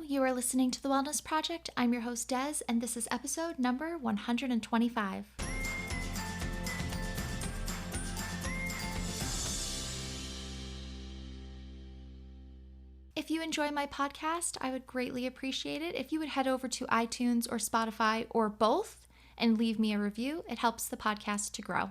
You are listening to The Wellness Project. I'm your host, Des, and this is episode number 125. If you enjoy my podcast, I would greatly appreciate it if you would head over to iTunes or Spotify or both and leave me a review. It helps the podcast to grow.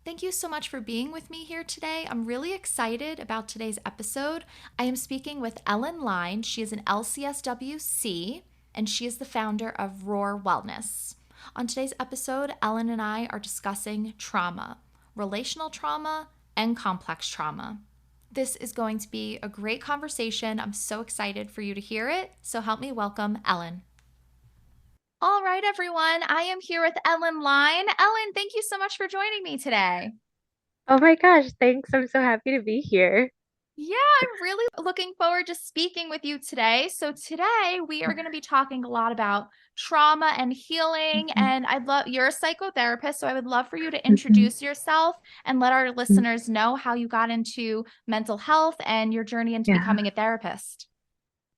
Thank you so much for being with me here today. I'm really excited about today's episode. I am speaking with Ellen Line. She is an LCSWC, and she is the founder of Roar Wellness. On today's episode, Ellen and I are discussing trauma, relational trauma, and complex trauma. This is going to be a great conversation. I'm so excited for you to hear it. So help me welcome Ellen. All right, everyone. I am here with Ellen Line. Ellen, thank you so much for joining me today. Oh my gosh, thanks. I'm so happy to be here. Yeah, I'm really looking forward to speaking with you today. So today we are going to be talking a lot about trauma and healing. Mhm. And you're a psychotherapist, so I would love for you to Mhm. introduce yourself and let our listeners know how you got into mental health and your journey into Yeah. becoming a therapist.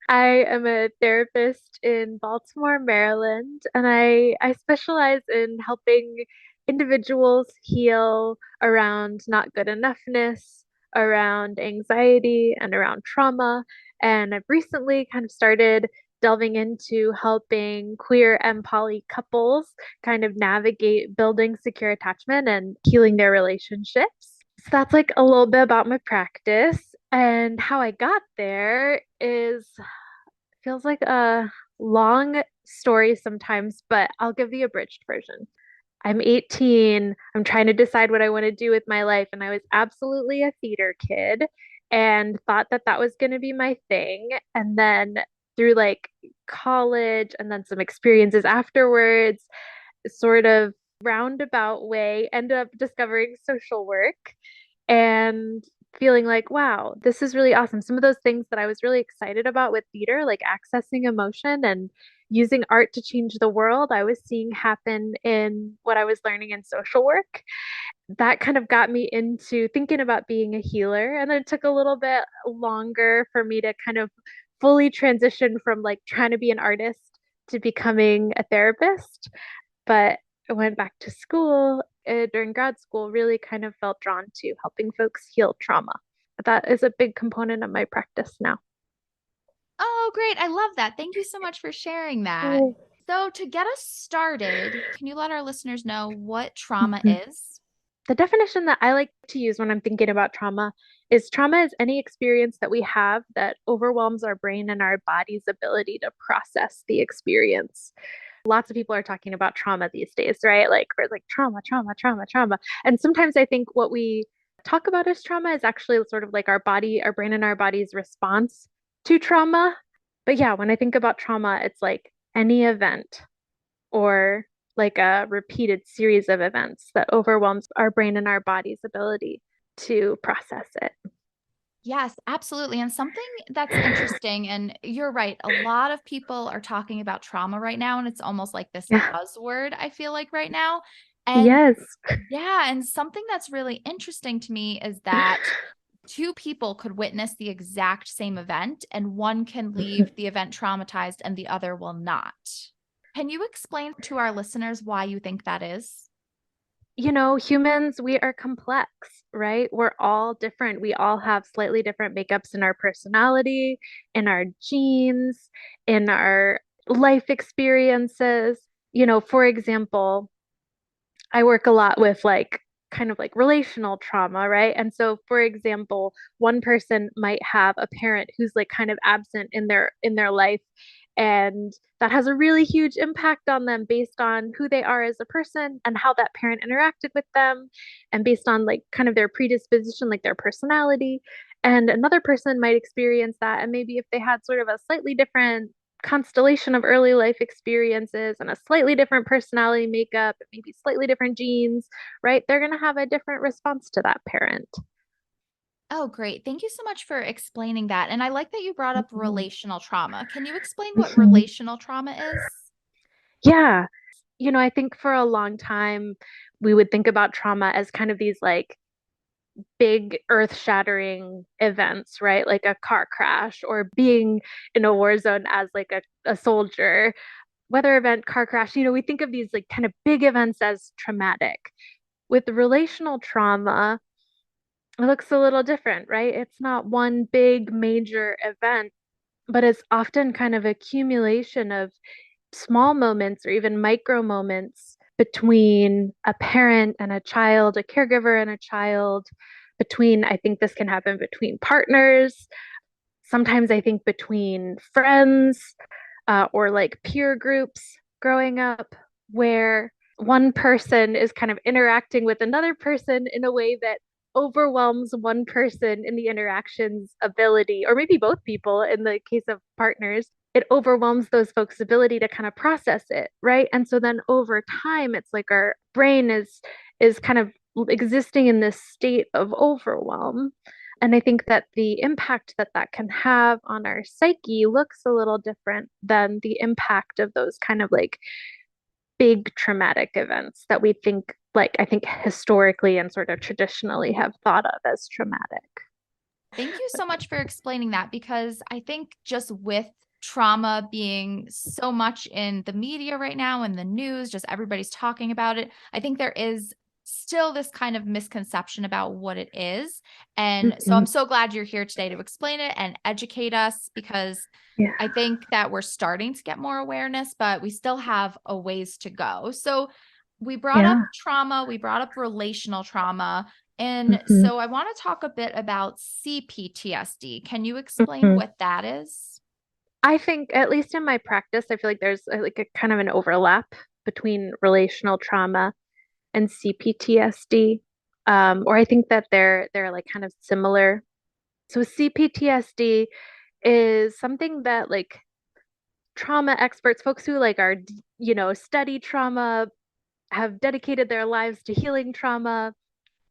I am a therapist in Baltimore, Maryland, and I specialize in helping individuals heal around not good enoughness, around anxiety, and around trauma. And I've recently kind of started delving into helping queer and poly couples kind of navigate building secure attachment and healing their relationships. So that's like a little bit about my practice. And how I got there is feels like a long story sometimes, but I'll give the abridged version. I'm 18. I'm trying to decide what I want to do with my life. And I was absolutely a theater kid and thought that that was going to be my thing. And then through like college and then some experiences afterwards, sort of roundabout way, ended up discovering social work and feeling like, wow, this is really awesome. Some of those things that I was really excited about with theater, like accessing emotion and using art to change the world, I was seeing happen in what I was learning in social work. That kind of got me into thinking about being a healer. And then it took a little bit longer for me to kind of fully transition from like trying to be an artist to becoming a therapist. But I went back to school during grad school, really kind of felt drawn to helping folks heal trauma. That is a big component of my practice now. Oh, great. I love that. Thank you so much for sharing that. So, to get us started, can you let our listeners know what trauma Mhm. is? The definition that I like to use when I'm thinking about trauma is any experience that we have that overwhelms our brain and our body's ability to process the experience. Lots of people are talking about trauma these days, right? Like we're like trauma, trauma, trauma, trauma. And sometimes I think what we talk about as trauma is actually sort of like our body, our brain and our body's response to trauma. But yeah, when I think about trauma, it's like any event or like a repeated series of events that overwhelms our brain and our body's ability to process it. Yes, absolutely. And something that's interesting, and you're right, a lot of people are talking about trauma right now, and it's almost like this Yeah. buzzword, I feel like right now. And Yes. yeah, and something that's really interesting to me is that two people could witness the exact same event, and one can leave the event traumatized and the other will not. Can you explain to our listeners why you think that is? Humans, we are complex, right? We're all different. We all have slightly different makeups in our personality, in our genes, in our life experiences. For example, I work a lot with like kind of like relational trauma, right? And so for example, one person might have a parent who's like kind of absent in their life and that has a really huge impact on them based on who they are as a person and how that parent interacted with them and based on like kind of their predisposition, like their personality. And another person might experience that and maybe if they had sort of a slightly different constellation of early life experiences and a slightly different personality makeup, maybe slightly different genes, right? They're going to have a different response to that parent. Oh, great. Thank you so much for explaining that. And I like that you brought up Mhm. relational trauma. Can you explain what Mhm. relational trauma is? Yeah. I think for a long time we would think about trauma as kind of these like big earth-shattering events, right? Like a car crash or being in a war zone as like a soldier, weather event, car crash. We think of these like kind of big events as traumatic. With relational trauma, it looks a little different, right? It's not one big major event, but it's often kind of accumulation of small moments or even micro moments between a parent and a child, a caregiver and a child, I think this can happen between partners, sometimes I think between friends, or like peer groups growing up, where one person is kind of interacting with another person in a way that overwhelms one person in the interaction's ability, or maybe both people in the case of partners. It overwhelms those folks' ability to kind of process it, right? And so then over time, it's like our brain is kind of existing in this state of overwhelm. And I think that the impact that that can have on our psyche looks a little different than the impact of those kind of like big traumatic events that we think, like, I think historically and sort of traditionally have thought of as traumatic. Thank you so much for explaining that because I think just with trauma being so much in the media right now and the news, just everybody's talking about it, I think there is still this kind of misconception about what it is. And so Mhm. I'm so glad you're here today to explain it and educate us because Yeah. I think that we're starting to get more awareness, but we still have a ways to go. So we brought up Yeah. trauma, we brought up relational trauma. And Hmm. so I want to talk a bit about CPTSD. Can you explain Hmm. what that is? I think, at least in my practice, I feel like there's like a kind of an overlap between relational trauma and CPTSD. Or I think that they're like kind of similar. So CPTSD is something that like trauma experts, folks who like are, study trauma, have dedicated their lives to healing trauma.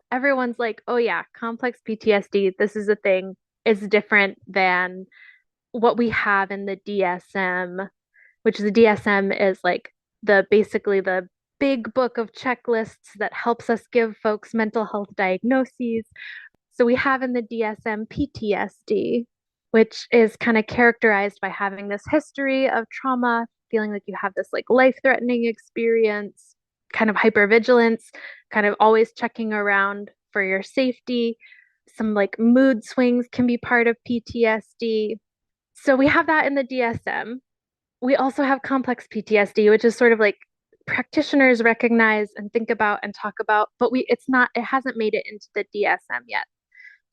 Everyone's like, oh yeah, complex PTSD, this is a thing. It's different than what we have in the DSM, which the DSM is like basically the big book of checklists that helps us give folks mental health diagnoses. So we have in the DSM PTSD, which is kind of characterized by having this history of trauma, feeling like you have this like life-threatening experience, kind of hypervigilance, kind of always checking around for your safety. Some like mood swings can be part of PTSD. So we have that in the DSM. We also have complex PTSD, which is sort of like practitioners recognize and think about and talk about, but it hasn't made it into the DSM yet.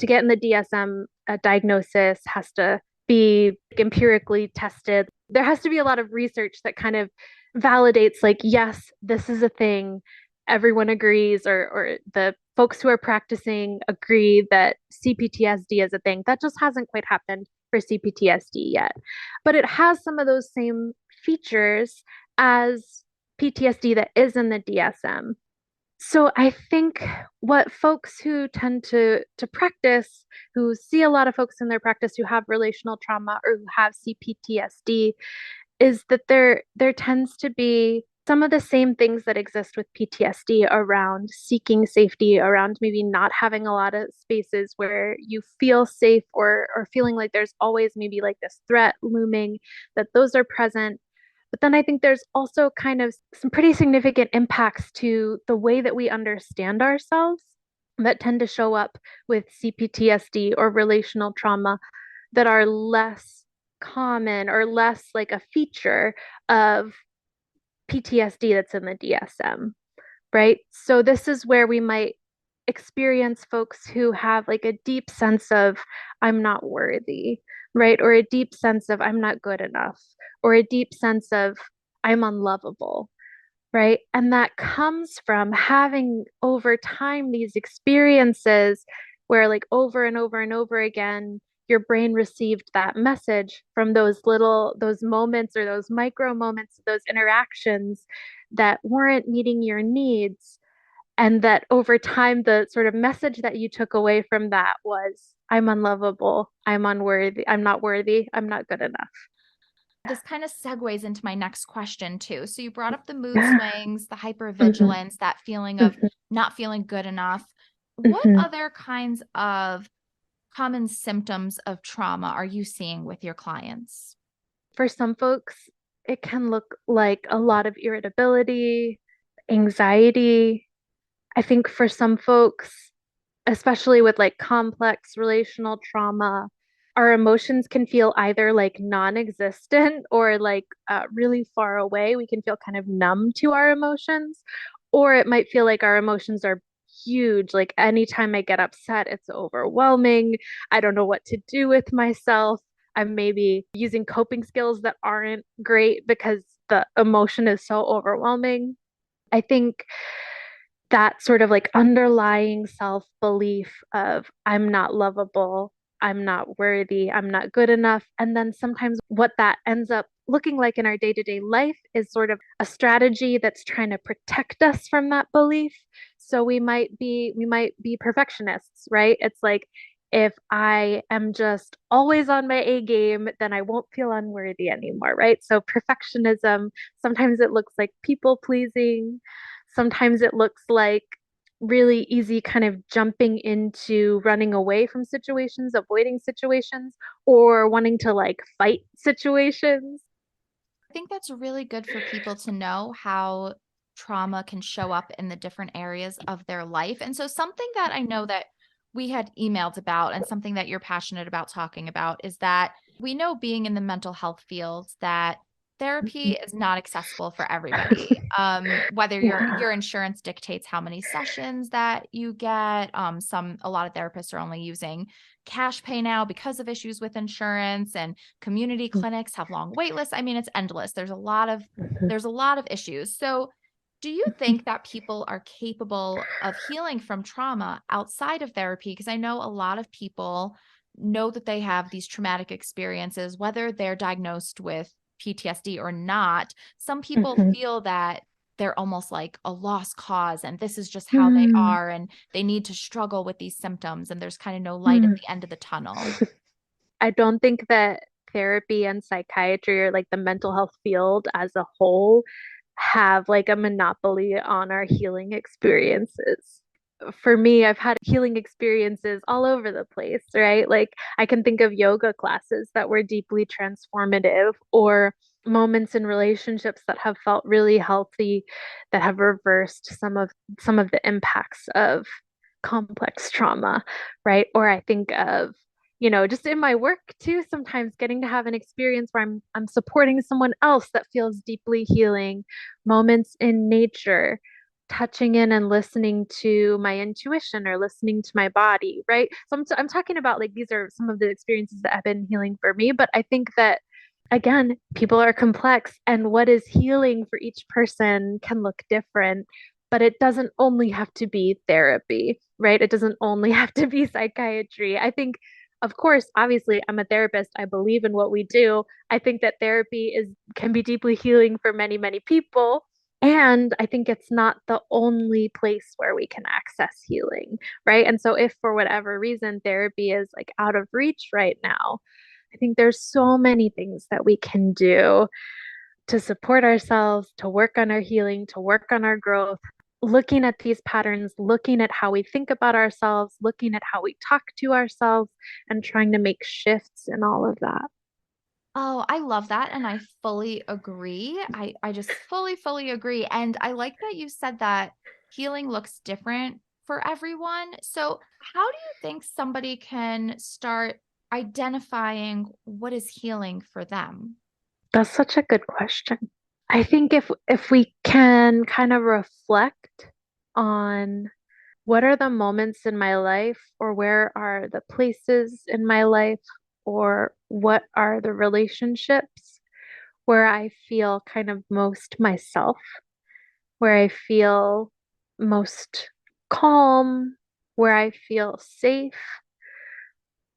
To get in the DSM, a diagnosis has to be empirically tested. There has to be a lot of research that kind of validates, like, yes, this is a thing. Everyone agrees, or the folks who are practicing agree that CPTSD is a thing. That just hasn't quite happened for CPTSD yet. But it has some of those same features as PTSD that is in the DSM. So I think what folks who tend to practice, who see a lot of folks in their practice who have relational trauma or who have CPTSD, is that there tends to be some of the same things that exist with PTSD around seeking safety, around maybe not having a lot of spaces where you feel safe, or feeling like there's always maybe like this threat looming, that those are present. But then I think there's also kind of some pretty significant impacts to the way that we understand ourselves that tend to show up with CPTSD or relational trauma that are less common or less like a feature of PTSD that's in the DSM, right? So this is where we might experience folks who have like a deep sense of I'm not worthy, right? Or a deep sense of I'm not good enough, or a deep sense of I'm unlovable, right? And that comes from having over time these experiences where, like, over and over and over again, your brain received that message from those moments or those micro moments, those interactions that weren't meeting your needs. And that over time, the sort of message that you took away from that was, I'm unlovable, I'm unworthy, I'm not worthy, I'm not good enough. This kind of segues into my next question, too. So you brought up the mood Yeah. swings, the Hmm. hypervigilance, that feeling of Hmm. not feeling good enough. What Mhm. other kinds of common symptoms of trauma are you seeing with your clients? For some folks, it can look like a lot of irritability, anxiety. I think for some folks, especially with like complex relational trauma, our emotions can feel either like non-existent or like really far away. We can feel kind of numb to our emotions, or it might feel like our emotions are huge. Like anytime I get upset, it's overwhelming. I don't know what to do with myself. I'm maybe using coping skills that aren't great because the emotion is so overwhelming. I think that sort of like underlying self belief of I'm not lovable, I'm not worthy, I'm not good enough. And then sometimes what that ends up looking like in our day to day life is sort of a strategy that's trying to protect us from that belief. So we might be perfectionists, right? It's like if I am just always on my A game, then I won't feel unworthy anymore, right? So perfectionism, sometimes it looks like people pleasing. Sometimes it looks like really easy kind of jumping into running away from situations, avoiding situations, or wanting to like fight situations. I think that's really good for people to know how trauma can show up in the different areas of their life. And so, something that I know that we had emailed about, and something that you're passionate about talking about, is that we know, being in the mental health field, that therapy is not accessible for everybody. Whether Yeah. your insurance dictates how many sessions that you get. A lot of therapists are only using cash pay now because of issues with insurance, and community clinics have long wait lists. I mean, it's endless. There's a lot of issues. So, do you think that people are capable of healing from trauma outside of therapy? Because I know a lot of people know that they have these traumatic experiences, whether they're diagnosed with PTSD or not. Some people Mhm. feel that they're almost like a lost cause, and this is just how they Mm, are, and they need to struggle with these symptoms, and there's kind of no light at mm. the end of the tunnel. I don't think that therapy and psychiatry or like the mental health field as a whole have like a monopoly on our healing experiences. For me, I've had healing experiences all over the place, right? Like I can think of yoga classes that were deeply transformative, or moments in relationships that have felt really healthy, that have reversed some of the impacts of complex trauma, right? Or I think of just in my work too, sometimes getting to have an experience where I'm supporting someone else that feels deeply healing, moments in nature, touching in and listening to my intuition or listening to my body, right? So I'm talking about like these are some of the experiences that have been healing for me, but I think that again, people are complex and what is healing for each person can look different, but it doesn't only have to be therapy, right? It doesn't only have to be psychiatry. I think of course, obviously, I'm a therapist. I believe in what we do. I think that therapy is can be deeply healing for many, many people. And I think it's not the only place where we can access healing, right? And so if for whatever reason therapy is like out of reach right now, I think there's so many things that we can do to support ourselves, to work on our healing, to work on our growth, looking at these patterns, looking at how we think about ourselves, looking at how we talk to ourselves, and trying to make shifts in all of that. Oh, I love that, and I fully agree. I just fully agree, and I like that you said that healing looks different for everyone. So, how do you think somebody can start identifying what is healing for them? That's such a good question. I think if we can kind of reflect on what are the moments in my life, or where are the places in my life, or what are the relationships where I feel kind of most myself, where I feel most calm, where I feel safe,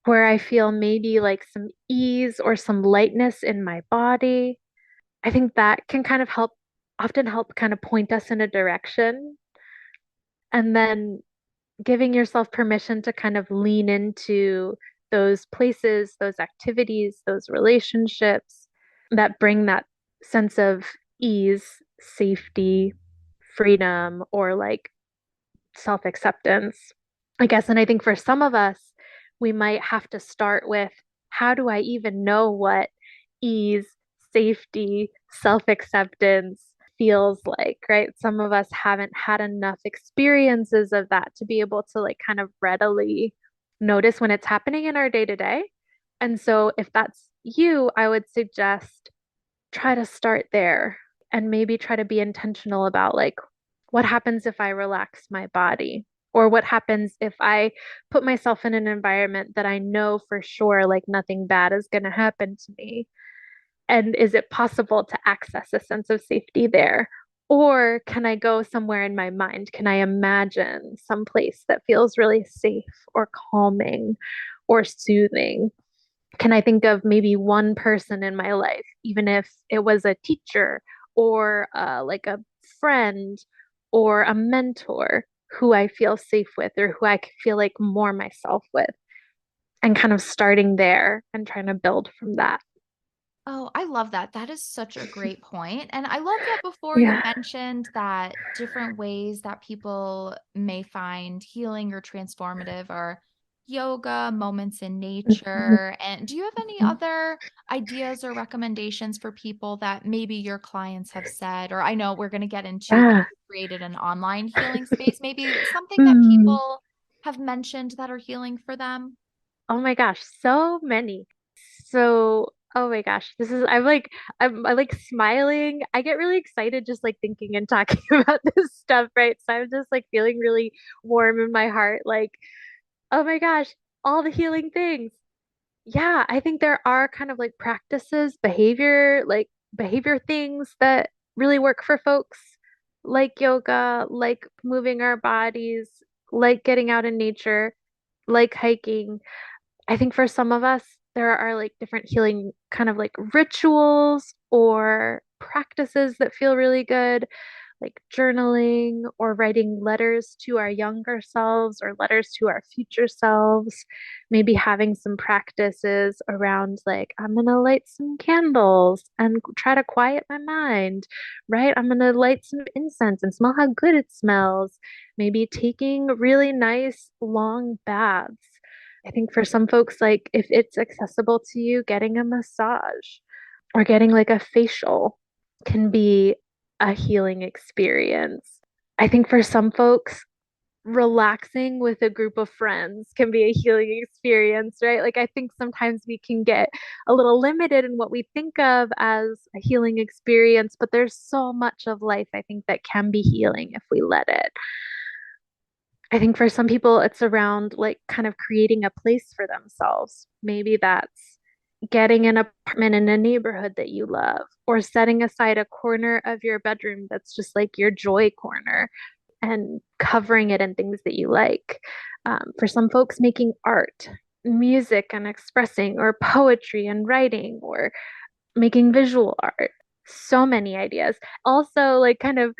where I feel maybe like some ease or some lightness in my body. I think that can kind of often help kind of point us in a direction. And then giving yourself permission to kind of lean into those places, those activities, those relationships that bring that sense of ease, safety, freedom, or like self acceptance. I guess. And I think for some of us, we might have to start with how do I even know what ease, safety, self-acceptance feels like, right? Some of us haven't had enough experiences of that to be able to like kind of readily notice when it's happening in our day to day. And so if that's you, I would suggest try to start there and maybe try to be intentional about like what happens if I relax my body, or what happens if I put myself in an environment that I know for sure like nothing bad is going to happen to me, and is it possible to access a sense of safety there, or can I go somewhere in my mind, can I imagine some place that feels really safe or calming or soothing? Can I think of maybe one person in my life, even if it was a teacher or like a friend or a mentor who I feel safe with or who I feel like more myself with, and kind of starting there and trying to build from that. Oh, I love that. That is such a great point. And I love that before you Yeah. mentioned that different ways that people may find healing or transformative are yoga, moments in Mhm. nature. And do you have any other ideas or recommendations for people that maybe your clients have said? Or I know we're going to get into that Yeah. you created an online healing space, maybe something that Hmm. people have mentioned that are healing for them? Oh my gosh, so many. So, oh my gosh, this is I'm like smiling. I get really excited just like thinking and talking about this stuff, right? So I'm just like feeling really warm in my heart, like, oh my gosh, all the healing things. Yeah, I think there are kind of like practices, behavior things that really work for folks, like yoga, like moving our bodies, like getting out in nature, like hiking. I think for some of us, there are like different healing kind of like rituals or practices that feel really good, like journaling or writing letters to our younger selves or letters to our future selves. Maybe having some practices around like, I'm going to light some candles and try to quiet my mind, right? I'm going to light some incense and smell how good it smells. Maybe taking really nice long baths. I think for some folks, like if it's accessible to you, getting a massage or getting like a facial can be a healing experience. I think for some folks, relaxing with a group of friends can be a healing experience, right? Like I think sometimes we can get a little limited in what we think of as a healing experience, but there's so much of life I think that can be healing if we let it. I think for some people, it's around like kind of creating a place for themselves. Maybe that's getting an apartment in a neighborhood that you love, or setting aside a corner of your bedroom that's just like your joy corner and covering it in things that you like. For some folks, making art, music, and expressing, or poetry and writing, or making visual art. So many ideas. Also, like kind of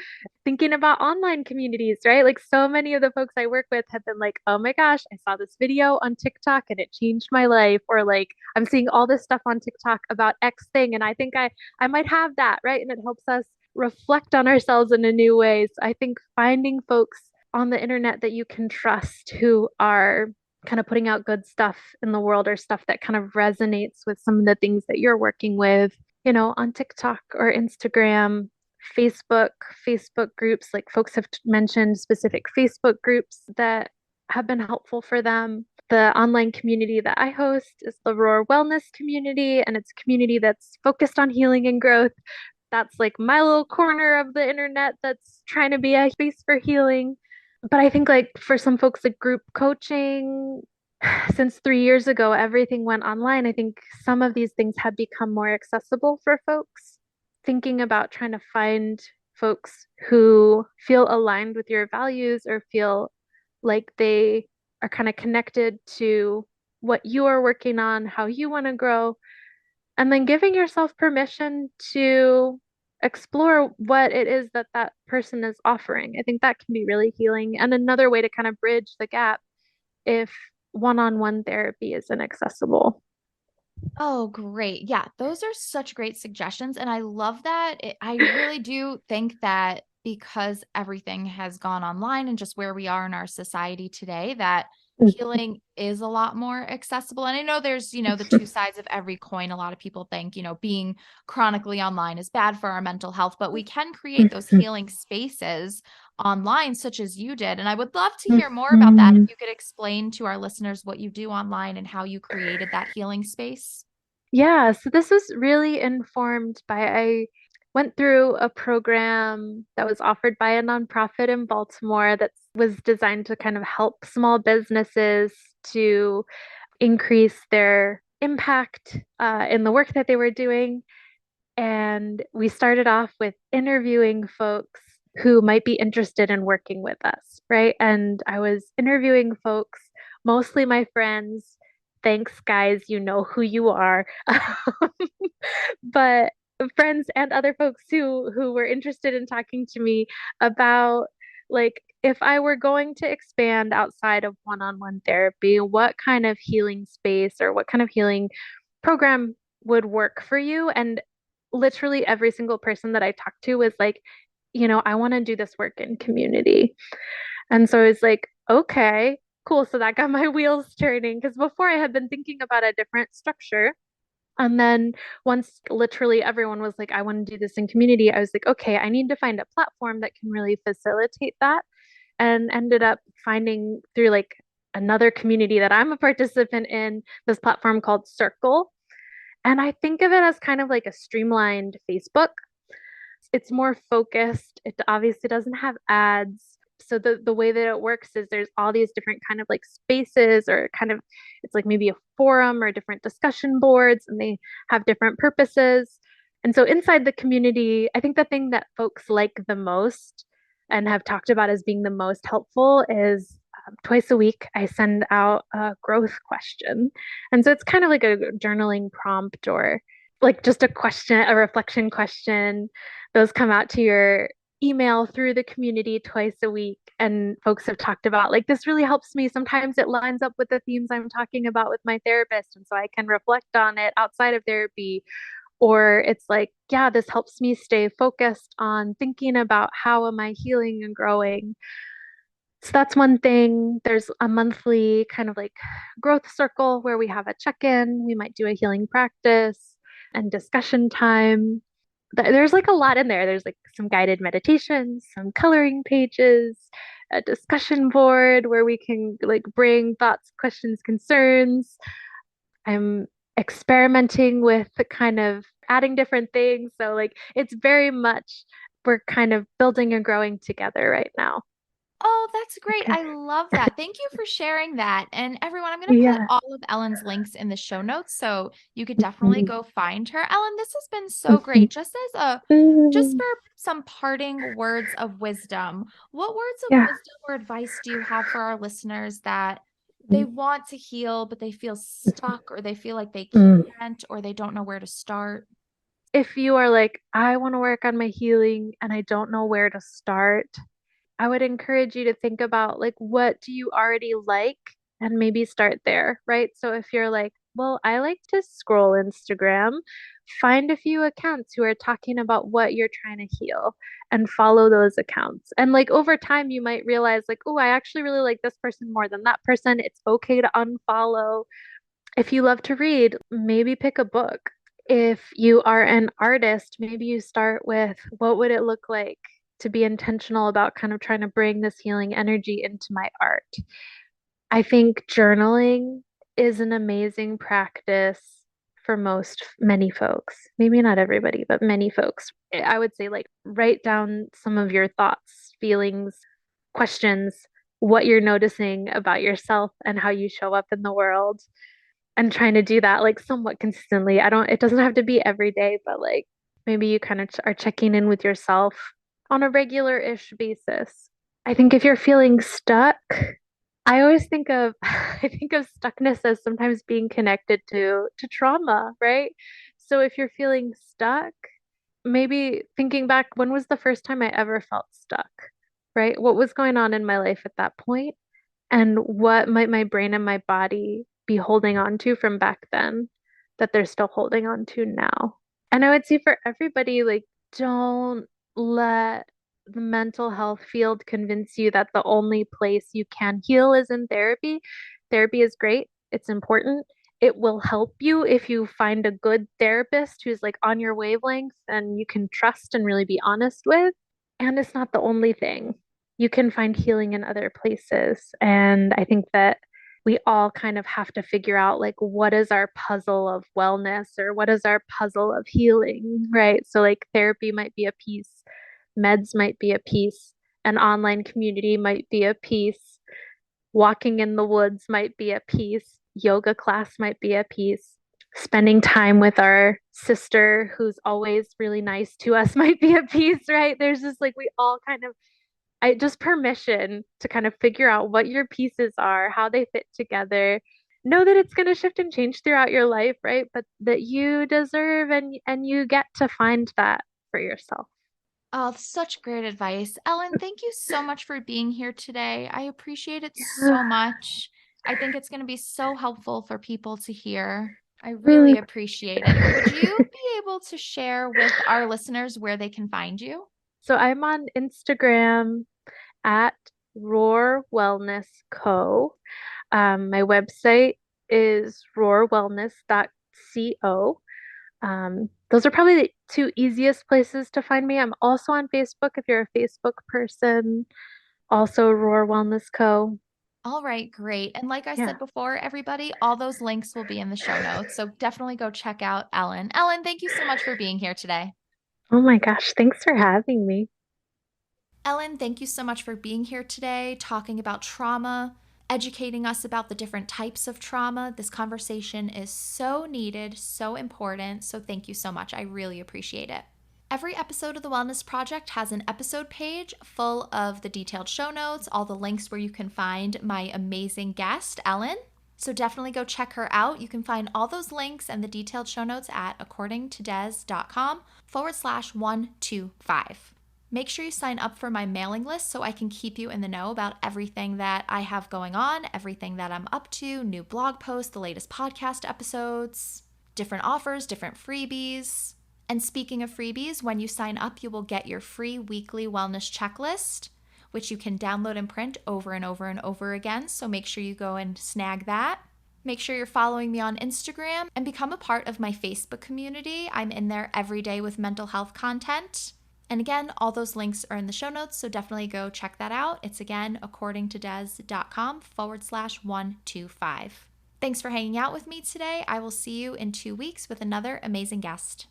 thinking about online communities, right? Like so many of the folks I work with have been like, oh my gosh, I saw this video on TikTok and it changed my life. Or like I'm seeing all this stuff on TikTok about X thing and I think I might have that, right? And it helps us reflect on ourselves in a new way. So I think finding folks on the internet that you can trust who are kind of putting out good stuff in the world or stuff that kind of resonates with some of the things that you're working with, on TikTok or Instagram, Facebook, Facebook groups. Like folks have mentioned specific Facebook groups that have been helpful for them. The online community that I host is the Roar Wellness community, and it's a community that's focused on healing and growth. That's like my little corner of the internet that's trying to be a space for healing. But I think like for some folks, like group coaching, since 3 years ago, everything went online. I think some of these things have become more accessible for folks. Thinking about trying to find folks who feel aligned with your values or feel like they are kind of connected to what you are working on, how you want to grow, and then giving yourself permission to explore what it is that that person is offering. I think that can be really healing and another way to kind of bridge the gap if one-on-one therapy is inaccessible. Oh, great. Yeah, those are such great suggestions. And I love that. I really do think that because everything has gone online and just where we are in our society today, that Mhm. healing is a lot more accessible. And I know there's, the two sides of every coin. A lot of people think, being chronically online is bad for our mental health, but we can create those healing spaces online, such as you did. And I would love to hear more about that. If Mhm. you could explain to our listeners what you do online and how you created that healing space. Yeah, so this was really informed by I went through a program that was offered by a nonprofit in Baltimore that was designed to kind of help small businesses to increase their impact in the work that they were doing. And we started off with interviewing folks who might be interested in working with us, right? And I was interviewing folks, mostly my friends. Thanks, guys, you know who you are. But friends and other folks who were interested in talking to me about like if I were going to expand outside of one-on-one therapy, what kind of healing space or what kind of healing program would work for you? And literally every single person that I talked to was like, I want to do this work in community. And so it's like, okay, cool. So that got my wheels turning because before I had been thinking about a different structure. And then once literally everyone was like, I want to do this in community, I was like, okay, I need to find a platform that can really facilitate that. And ended up finding through like another community that I'm a participant in, this platform called Circle. And I think of it as kind of like a streamlined Facebook. It's more focused. It obviously doesn't have ads. So the way that it works is there's all these different kind of like spaces or kind of it's like maybe a forum or different discussion boards and they have different purposes. And so inside the community, I think the thing that folks like the most and have talked about as being the most helpful is twice a week I send out a growth question. And so it's kind of like a journaling prompt or like just a question, a reflection question. Those come out to your email through the community twice a week. And folks have talked about like this really helps me. Sometimes it lines up with the themes I'm talking about with my therapist. And so I can reflect on it outside of therapy. Or it's like, yeah, this helps me stay focused on thinking about how am I healing and growing. So that's one thing. There's a monthly kind of like growth circle where we have a check in. We might do a healing practice and discussion time. There's like a lot in there. There's like some guided meditations, some coloring pages, a discussion board where we can like bring thoughts, questions, concerns. I'm experimenting with the kind of adding different things. So, like, it's very much we're kind of building and growing together right now. Oh, that's great. Okay. I love that. Thank you for sharing that. And everyone, I'm going to put Yeah. all of Ellen's links in the show notes so you could definitely Mhm. go find her. Ellen, this has been so Mhm. great. Just Mm. for some parting words of wisdom, what words of Yeah. wisdom or advice do you have for our listeners that they want to heal, but they feel stuck or they feel like they Mm. can't or they don't know where to start? If you are like, I want to work on my healing and I don't know where to start, I would encourage you to think about like what do you already like and maybe start there, right? So if you're like, well, I like to scroll Instagram, find a few accounts who are talking about what you're trying to heal and follow those accounts. And like over time you might realize like, oh, I actually really like this person more than that person. It's okay to unfollow. If you love to read, maybe pick a book. If you are an artist, maybe you start with what would it look like to be intentional about kind of trying to bring this healing energy into my art. I think journaling is an amazing practice for many folks. Maybe not everybody, but many folks. I would say, like, write down some of your thoughts, feelings, questions, what you're noticing about yourself and how you show up in the world and trying to do that like somewhat consistently. It doesn't have to be every day, but like maybe you kind of are checking in with yourself on a regular-ish basis. I think if you're feeling stuck, I always think of I think of stuckness as sometimes being connected to trauma, right? So if you're feeling stuck, maybe thinking back, when was the first time I ever felt stuck, right? What was going on in my life at that point? And what might my brain and my body be holding on to from back then that they're still holding on to now? And I would say for everybody, like, don't let the mental health field convince you that the only place you can heal is in therapy. Therapy is great, it's important. It will help you if you find a good therapist who's like on your wavelength and you can trust and really be honest with. And it's not the only thing. You can find healing in other places. And I think that we all kind of have to figure out like what is our puzzle of wellness or what is our puzzle of healing, right? So like therapy might be a piece, meds might be a piece, an online community might be a piece, walking in the woods might be a piece, yoga class might be a piece, spending time with our sister who's always really nice to us might be a piece, right? There's just like we all kind of I just permission to kind of figure out what your pieces are, how they fit together. Know that it's going to shift and change throughout your life, right? But that you deserve and you get to find that for yourself. Oh, such great advice. Ellen, thank you so much for being here today. I appreciate it Yeah. so much. I think it's going to be so helpful for people to hear. I Mm. really appreciate it. Would you be able to share with our listeners where they can find you? So I'm on Instagram at Roar Wellness Co. My website is roarwellness.co. Those are probably the two easiest places to find me. I'm also on Facebook if you're a Facebook person. Also, Roar Wellness Co. All right, great. And like I Yeah. said before, everybody, all those links will be in the show notes. So definitely go check out Ellen. Ellen, thank you so much for being here today. Oh my gosh, thanks for having me. Ellen, thank you so much for being here today, talking about trauma, educating us about the different types of trauma. This conversation is so needed, so important. So thank you so much. I really appreciate it. Every episode of the Wellness Project has an episode page full of the detailed show notes, all the links where you can find my amazing guest, Ellen. So definitely go check her out. You can find all those links and the detailed show notes at accordingtodez.com/125. Make sure you sign up for my mailing list so I can keep you in the know about everything that I have going on, everything that I'm up to, new blog posts, the latest podcast episodes, different offers, different freebies. And speaking of freebies, when you sign up, you will get your free weekly wellness checklist, which you can download and print over and over and over again. So make sure you go and snag that. Make sure you're following me on Instagram and become a part of my Facebook community. I'm in there every day with mental health content. And again, all those links are in the show notes, so definitely go check that out. It's again accordingtodez.com/125. Thanks for hanging out with me today. I will see you in 2 weeks with another amazing guest.